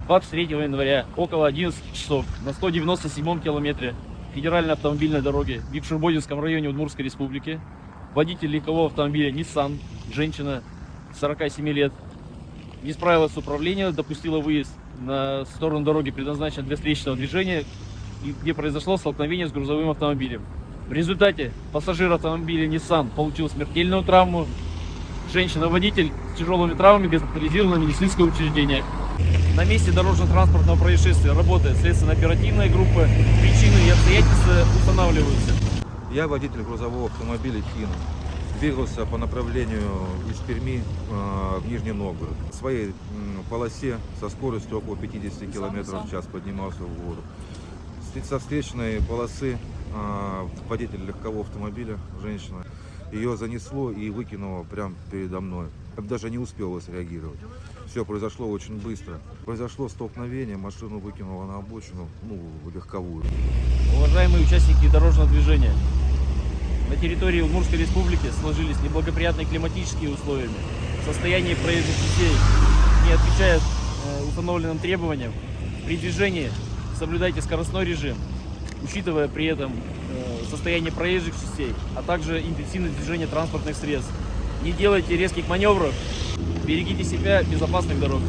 23 января около 11 часов на 197 километре федеральной автомобильной дороги в Икшербодинском районе Удмуртской республики водитель легкового автомобиля Nissan, женщина 47 лет, не справилась с управлением, допустила выезд на сторону дороги, предназначенной для встречного движения, где произошло столкновение с грузовым автомобилем. В результате пассажир автомобиля Nissan получил смертельную травму. Женщина-водитель с тяжелыми травмами госпитализирована в медицинское учреждение. На месте дорожно-транспортного происшествия работает следственно-оперативная группа. Причины и обстоятельства устанавливаются. Я водитель грузового автомобиля «Хин». Двигался по направлению из Перми в Нижний Новгород. В своей полосе со скоростью около 50 км в час поднимался в гору. Со встречной полосы водитель легкового автомобиля, женщина, ее занесло и выкинуло прямо передо мной. Я даже не успел среагировать. Все произошло очень быстро. Произошло столкновение, машину выкинуло на обочину, легковую. Уважаемые участники дорожного движения, на территории Удмуртской республики сложились неблагоприятные климатические условия. Состояние проезжих частей не отвечает установленным требованиям. При движении соблюдайте скоростной режим, учитывая при этом состояние проезжих частей, а также интенсивность движения транспортных средств. Не делайте резких маневров, берегите себя, безопасных дорог.